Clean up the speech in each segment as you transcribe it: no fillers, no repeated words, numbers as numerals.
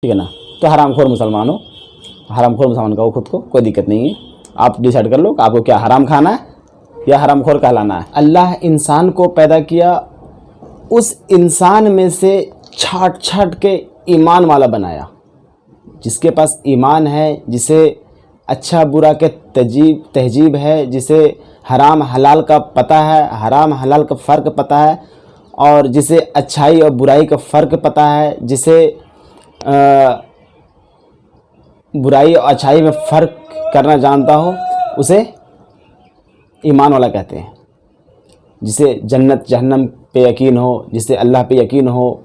ठीक है ना। तो हरामखोर मुसलमान हो, हरामखोर मुसलमान कहो खुद को, कोई दिक्कत नहीं है। आप डिसाइड कर लो कि आपको क्या हराम खाना है या हरामखोर कहलाना है। अल्लाह इंसान को पैदा किया, उस इंसान में से छाट छाट के ईमान वाला बनाया। जिसके पास ईमान है, जिसे अच्छा बुरा के तहजीब है, जिसे हराम हलाल का पता है, हराम हलाल का फ़र्क पता है, और जिसे अच्छाई और बुराई का फ़र्क पता है, जिसे बुराई और अच्छाई में फ़र्क करना जानता हो, उसे ईमान वाला कहते हैं। जिसे जन्नत जहन्नम पे यकीन हो, जिसे अल्लाह पे यकीन हो,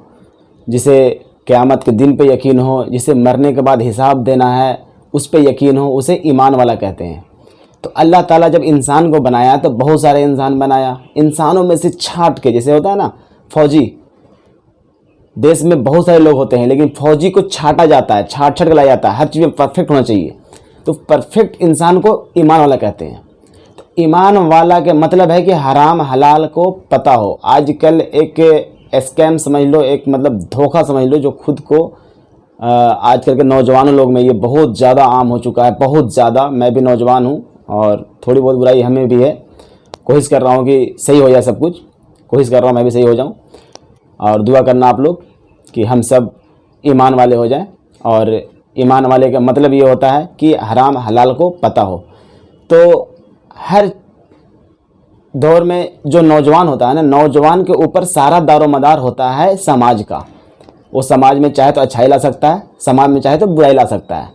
जिसे क़यामत के दिन पे यकीन हो, जिसे मरने के बाद हिसाब देना है उस पे यकीन हो, उसे ईमान वाला कहते हैं। तो अल्लाह ताला जब इंसान को बनाया तो बहुत सारे इंसान बनाया, इंसानों में से छांट के, जैसे होता है ना फौजी, देश में बहुत सारे लोग होते हैं लेकिन फौजी को छांटा जाता है, छांट छांट के लाया जाता है, हर चीज़ में परफेक्ट होना चाहिए। तो परफेक्ट इंसान को ईमान वाला कहते हैं। तो ईमान वाला के मतलब है कि हराम हलाल को पता हो। आजकल एक स्कैम समझ लो, एक मतलब धोखा समझ लो, जो खुद को आजकल के नौजवानों लोग में ये बहुत ज़्यादा आम हो चुका है, बहुत ज़्यादा। मैं भी नौजवान हूँ और थोड़ी बहुत बुराई हमें भी है। कोशिश कर रहा हूँ कि सही हो जाए सब कुछ, कोशिश कर रहा हूँ मैं भी सही हो जाऊँ, और दुआ करना आप लोग कि हम सब ईमान वाले हो जाएं। और ईमान वाले का मतलब ये होता है कि हराम हलाल को पता हो। तो हर दौर में जो नौजवान होता है ना, नौजवान के ऊपर सारा दारोमदार होता है समाज का। वो समाज में चाहे तो अच्छाई ला सकता है, समाज में चाहे तो बुराई ला सकता है,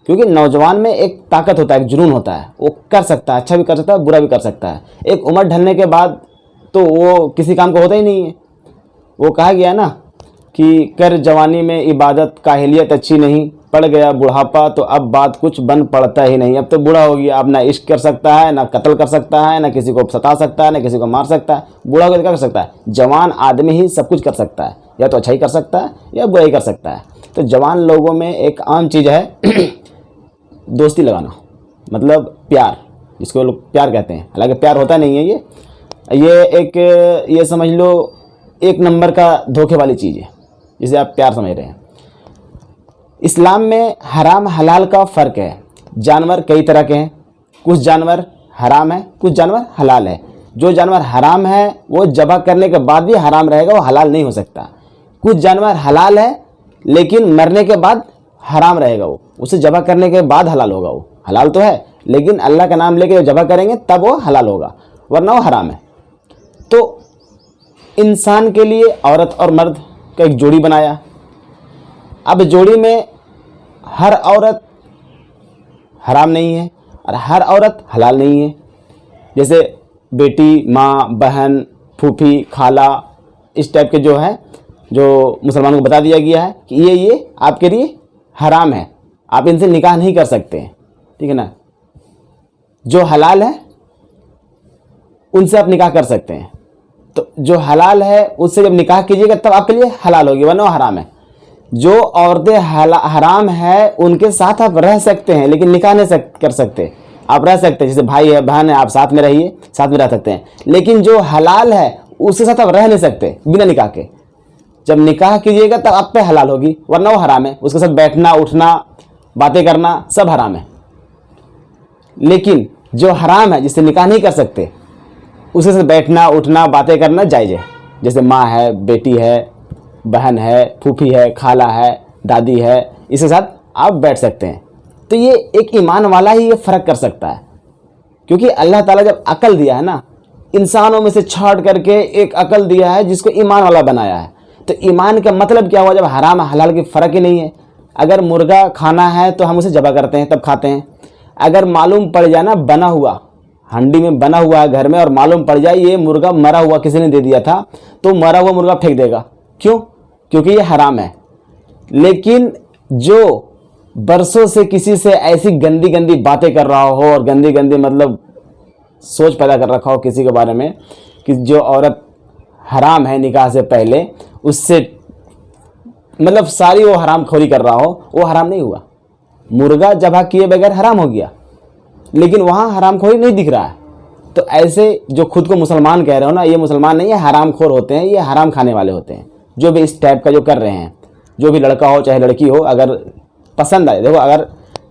क्योंकि नौजवान में एक ताकत होता है, एक जुनून होता है, वो कर सकता है, अच्छा भी कर सकता है, बुरा भी कर सकता है। एक उम्र ढलने के बाद तो वो किसी काम को होता ही नहीं है। वो कहा गया ना कि कर जवानी में इबादत, काहिलियत अच्छी नहीं, पड़ गया बुढ़ापा तो अब बात कुछ बन पड़ता ही नहीं। अब तो बूढ़ा हो गया, अब ना इश्क कर सकता है, ना कत्ल कर सकता है, ना किसी को सता सकता है, ना किसी को मार सकता है। बूढ़ा होकर क्या कर सकता है? जवान आदमी ही सब कुछ कर सकता है, या तो अच्छाई कर सकता है या बुराई कर सकता है। तो जवान लोगों में एक आम चीज़ है दोस्ती लगाना, मतलब प्यार, जिसको लोग प्यार कहते हैं। हालांकि प्यार होता नहीं है ये एक, ये समझ लो एक नंबर का धोखे वाली चीज़ है जिसे आप प्यार समझ रहे हैं। इस्लाम में हराम हलाल का फ़र्क है। जानवर कई तरह के हैं, कुछ जानवर हराम है, कुछ जानवर हलाल है। जो जानवर हराम है वो ज़बह करने के बाद भी हराम रहेगा, वो हलाल नहीं हो सकता। कुछ जानवर हलाल है लेकिन मरने के बाद हराम रहेगा, वो उसे ज़बह करने के बाद हलाल होगा। वो हलाल तो है लेकिन अल्लाह का नाम लेके ज़बह करेंगे तब वो हलाल होगा, वरना वो हराम है। तो इंसान के लिए औरत और मर्द का एक जोड़ी बनाया। अब जोड़ी में हर औरत हराम नहीं है और हर औरत हलाल नहीं है। जैसे बेटी, माँ, बहन, फूफी, खाला, इस टाइप के जो है, जो मुसलमानों को बता दिया गया है कि ये आपके लिए हराम है, आप इनसे निकाह नहीं कर सकते हैं, ठीक है ना। जो हलाल है उनसे आप निकाह कर सकते हैं। तो जो हलाल है उससे जब निकाह कीजिएगा तब आपके लिए हलाल होगी, वरना वो हराम है। जो औरतें हराम है उनके साथ आप रह सकते हैं लेकिन निकाह नहीं कर सकते। आप रह सकते हैं, जैसे भाई है, बहन है, आप साथ में रहिए, साथ में रह सकते हैं। लेकिन जो हलाल है उसके साथ आप रह नहीं सकते बिना निकाह के। जब निकाह कीजिएगा तब आप पे हलाल होगी, वरना वो हराम है। उसके साथ बैठना, उठना, बातें करना सब हराम है। लेकिन जो हराम है, जिससे निकाह नहीं कर सकते, उसके साथ बैठना, उठना, बातें करना जायज़ है। जैसे माँ है, बेटी है, बहन है, फूफी है, खाला है, दादी है, इसके साथ आप बैठ सकते हैं। तो ये एक ईमान वाला ही ये फ़र्क कर सकता है, क्योंकि अल्लाह ताला जब अकल दिया है ना, इंसानों में से छांट करके एक अकल दिया है जिसको ईमान वाला बनाया है। तो ईमान का मतलब क्या हुआ? जब हराम हलाल की फ़र्क ही नहीं है। अगर मुर्गा खाना है तो हम उसे ज़बह करते हैं तब खाते हैं। अगर मालूम पड़ जाए ना, बना हुआ हंडी में बना हुआ है घर में, और मालूम पड़ जाए ये मुर्गा मरा हुआ किसी ने दे दिया था, तो मरा हुआ मुर्गा फेंक देगा। क्यों? क्योंकि ये हराम है। लेकिन जो बरसों से किसी से ऐसी गंदी गंदी बातें कर रहा हो, और गंदी गंदी मतलब सोच पैदा कर रखा हो किसी के बारे में, कि जो औरत हराम है निकाह से पहले, उससे मतलब सारी वो हराम खोरी कर रहा हो, वो हराम नहीं हुआ। मुर्गा ज़बह किए बगैर हराम हो गया, लेकिन वहाँ हराम खोरी नहीं दिख रहा है। तो ऐसे जो खुद को मुसलमान कह रहे हो ना, ये मुसलमान नहीं है, हराम खोर होते हैं, ये हराम खाने वाले होते हैं, जो भी इस टाइप का जो कर रहे हैं, जो भी लड़का हो चाहे लड़की हो, अगर पसंद आए, देखो अगर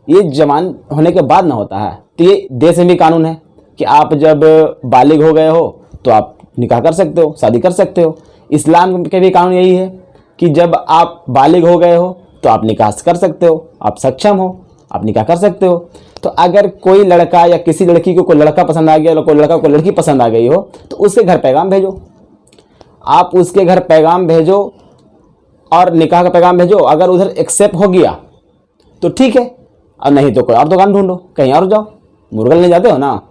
ये जवान होने के बाद ना होता है तो ये देश में भी कानून है कि आप जब बालिग हो गए हो तो आप निकाह कर सकते हो, शादी कर सकते हो। इस्लाम के भी कानून यही है कि जब आप बालिग हो गए हो तो आप निकाह कर सकते हो, आप सक्षम हो, आप निकाह कर सकते हो। तो अगर कोई लड़का या किसी लड़की को कोई लड़का पसंद आ गया, कोई लड़का को लड़की पसंद आ गई हो, तो उसके घर पैगाम भेजो, आप उसके घर पैगाम भेजो और निकाह का पैगाम भेजो। अगर उधर एक्सेप्ट हो गया तो ठीक है, और नहीं तो कोई और दुकान ढूंढो, कहीं और जाओ। मुर्गा लेने जाते हो ना,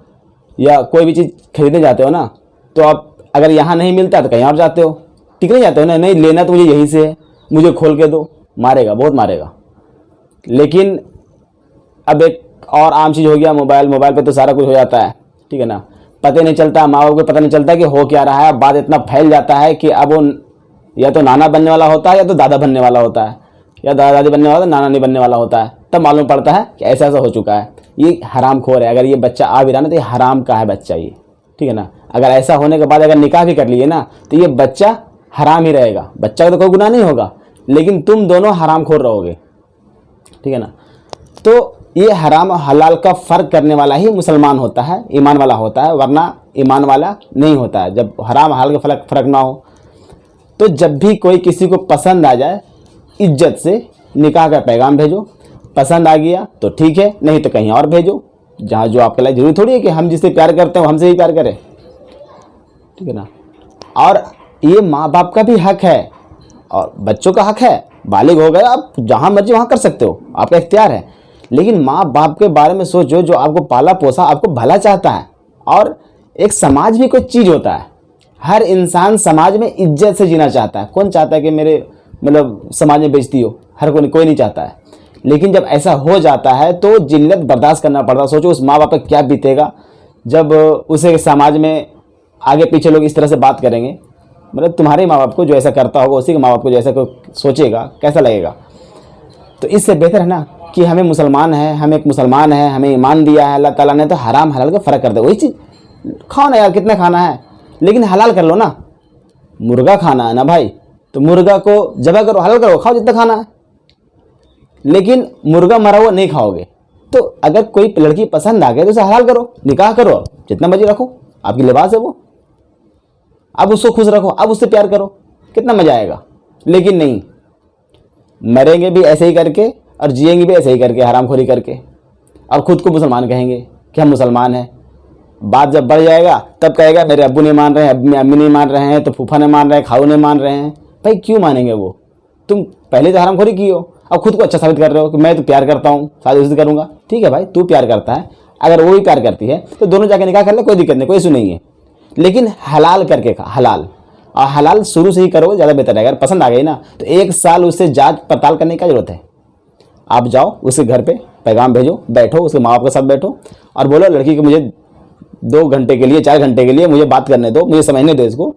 या कोई भी चीज़ खरीदने जाते हो ना, तो आप अगर यहाँ नहीं मिलता तो कहीं और जाते हो, ठीक नहीं जाते हो ना, नहीं लेना तो मुझे यहीं से है, मुझे खोल के दो, मारेगा, बहुत मारेगा। लेकिन अब एक और आम चीज़ हो गया मोबाइल, मोबाइल पे तो सारा कुछ हो जाता है, ठीक है ना, पता नहीं चलता, माँ बाप को पता नहीं चलता कि हो क्या रहा है। बात इतना फैल जाता है कि अब वो या तो नाना बनने वाला होता है या तो दादा बनने वाला होता है, या दादा दादी बनने वाला नाना नहीं बनने वाला होता है, तब मालूम पड़ता है कि ऐसा ऐसा हो चुका है। ये हराम खोर है, अगर ये बच्चा आ भी रहा ना तो ये हराम का है बच्चा ये, ठीक है ना। अगर ऐसा होने के बाद अगर निकाह भी कर लिए ना तो ये बच्चा हराम ही रहेगा। बच्चा का तो कोई गुनाह नहीं होगा, लेकिन तुम दोनों हराम खोर रहोगे, ठीक है ना। तो ये हराम और हलाल का फ़र्क करने वाला ही मुसलमान होता है, ईमान वाला होता है, वरना ईमान वाला नहीं होता है। जब हराम हलाल का फ़र्क ना हो, तो जब भी कोई किसी को पसंद आ जाए, इज्जत से निकाह का पैगाम भेजो। पसंद आ गया तो ठीक है, नहीं तो कहीं और भेजो, जहाँ जो आपके लिए जरूरी थोड़ी है कि हम जिससे प्यार करते हैं वो हमसे ही प्यार करें, ठीक है ना। और ये माँ बाप का भी हक है और बच्चों का हक है। बालिग हो गए, आप जहाँ मर्जी वहाँ कर सकते हो, आपका इख्तियार है। लेकिन माँ बाप के बारे में सोचो, जो आपको पाला पोसा, आपको भला चाहता है। और एक समाज भी कोई चीज़ होता है, हर इंसान समाज में इज्जत से जीना चाहता है। कौन चाहता है कि मेरे मतलब समाज में बेइज्जती हो? हर कोई नहीं चाहता है। लेकिन जब ऐसा हो जाता है तो जिल्लत बर्दाश्त करना पड़ता है। सोचो उस माँ बाप पर क्या बीतेगा जब उसे समाज में आगे पीछे लोग इस तरह से बात करेंगे। मतलब तुम्हारे माँ बाप को जो ऐसा करता होगा, उसी के माँ बाप को जो ऐसा कोई सोचेगा, कैसा लगेगा। तो इससे बेहतर है ना कि हमें मुसलमान है, हम एक मुसलमान है, हमें ईमान दिया है अल्लाह ताला ने, तो हराम हलाल का फ़र्क कर दे। वही चीज़ खाओ ना यार, कितना खाना है, लेकिन हलाल कर लो ना। मुर्गा खाना है ना भाई, तो मुर्गा को ज़बह करो, हलाल करो, खाओ जितना खाना है, लेकिन मुर्गा मरा हुआ नहीं खाओगे। तो अगर कोई लड़की पसंद आ गई तो उसे हलाल करो, निकाह करो, जितना मर्जी रखो, आपकी लिबास है वो, अब उसको खुश रखो, अब उससे प्यार करो, कितना मज़ा आएगा। लेकिन नहीं, मरेंगे भी ऐसे ही करके और जिएंगे भी ऐसे ही करके, हरामखोरी करके, और ख़ुद को मुसलमान कहेंगे कि हम मुसलमान हैं। बात जब बढ़ जाएगा तब कहेगा मेरे अब्बू नहीं मान रहे हैं, अम्मी नहीं मान रहे हैं, तो फूफा नहीं मान रहे हैं, खाऊ नहीं मान रहे हैं। भाई क्यों मानेंगे वो? तुम पहले तो हरामखोरी की हो, अब खुद को अच्छा साबित कर रहे हो कि मैं तो प्यार करता हूँ, शादी उसी करूँगा। ठीक है भाई, तू प्यार करता है, अगर वो भी प्यार करती है तो दोनों जाके निकाह कर ले, कोई दिक्कत नहीं, कोई इशू नहीं है। लेकिन हलाल करके खा, हलाल, और हलाल शुरू से ही करोगे ज़्यादा बेहतर है। अगर पसंद आ गई ना तो 1 साल उससे जांच पड़ताल करने की ज़रूरत है। आप जाओ उसके घर पे पैगाम भेजो, बैठो उसके माँ बाप के साथ बैठो और बोलो लड़की को मुझे 2 घंटे के लिए, 4 घंटे के लिए मुझे बात करने दो, मुझे समझने दो, इसको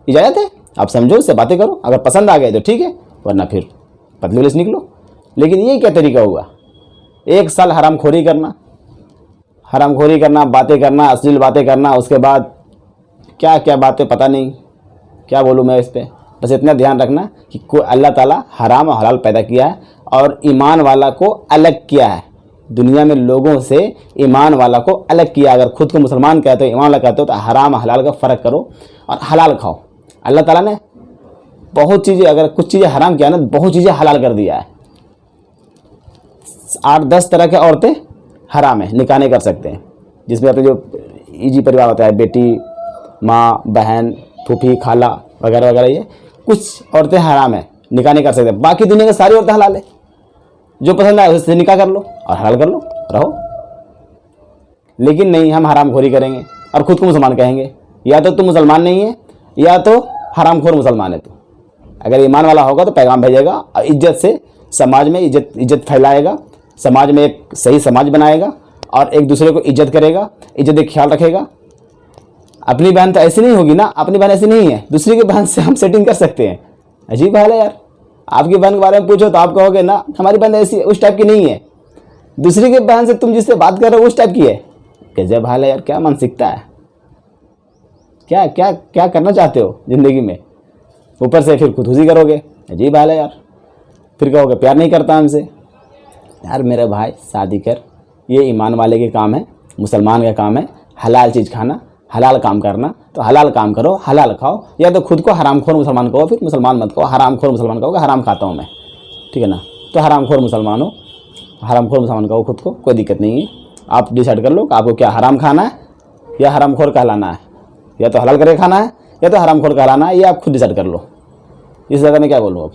इजाज़त है, आप समझो, इससे बातें करो। अगर पसंद आ गए तो ठीक है, वरना फिर पतली पुलिस निकलो। लेकिन ये क्या तरीका हुआ? 1 साल हरामखोरी करना, हरामखोरी करना, बातें करना, अश्लील बातें करना, उसके बाद क्या क्या बातें, पता नहीं क्या बोलूँ मैं इस पर। बस इतना ध्यान रखना कि कोई अल्लाह ताला हराम और हलाल पैदा किया है और ईमान वाला को अलग किया है। दुनिया में लोगों से ईमान वाला को अलग किया। अगर खुद को मुसलमान कहते हो, ईमान वाला कहते हो, तो हराम हलाल का फ़र्क करो और हलाल खाओ। अल्लाह ताला ने बहुत चीज़ें, अगर कुछ चीज़ें हराम किया ना, बहुत चीज़ें हलाल कर दिया है। 8-10 तरह की औरतें हराम है, निकाह नहीं कर सकते हैं, जिसमें अपने जो ईजी परिवार होता है, बेटी, माँ, बहन, फूफी, खाला वगैरह वगैरह, ये कुछ औरतें हराम है, निकाह नहीं कर सकते। बाकी दुनिया की सारी औरतें हलाल है, जो पसंद आए उससे निकाह कर लो और हलाल कर लो, रहो। लेकिन नहीं, हम हरामखोरी करेंगे और ख़ुद को मुसलमान कहेंगे। या तो तुम मुसलमान नहीं है, या तो हरामखोर मुसलमान है। तो अगर ईमान वाला होगा तो पैगाम भेजेगा और इज्जत से समाज में इज्जत फैलाएगा, समाज में एक सही समाज बनाएगा और एक दूसरे को इज्जत करेगा, इज्जत का ख्याल रखेगा। अपनी बहन तो ऐसी नहीं होगी ना, अपनी बहन ऐसी नहीं है, दूसरी की बहन से हम सेटिंग कर सकते हैं। अजीब हाल है यार, आपकी बहन के बारे में पूछो तो आप कहोगे ना हमारी बहन ऐसी उस टाइप की नहीं है, दूसरी की बहन से तुम जिससे बात कर रहे हो उस टाइप की है। गजब हाल है यार, क्या मानसिकता है, क्या क्या क्या करना चाहते हो ज़िंदगी में, ऊपर से फिर खुदकुशी करोगे। अजीब हाल है यार। फिर कहोगे प्यार नहीं करता हमसे। यार मेरे भाई शादी कर, ये ईमान वाले के काम है, मुसलमान का काम है हलाल चीज़ खाना, हलाल काम करना। तो हलाल काम करो, हलाल खाओ, या तो खुद को हरामखोर मुसलमान कहो, फिर मुसलमान मत कहो, हरामखोर मुसलमान कहो कि हराम खाता हूँ मैं, ठीक है ना। तो हरामखोर मुसलमान हो, हरामखोर मुसलमान कहो खुद को, कोई दिक्कत नहीं है। आप डिसाइड कर लो कि आपको क्या हराम खाना है या हरामखोर कहलाना है, या तो हलाल करके खाना है या तो हरामखोर कहलाना है, ये आप खुद डिसाइड कर लो। इससे ज़्यादा मैं क्या बोलूँ अब।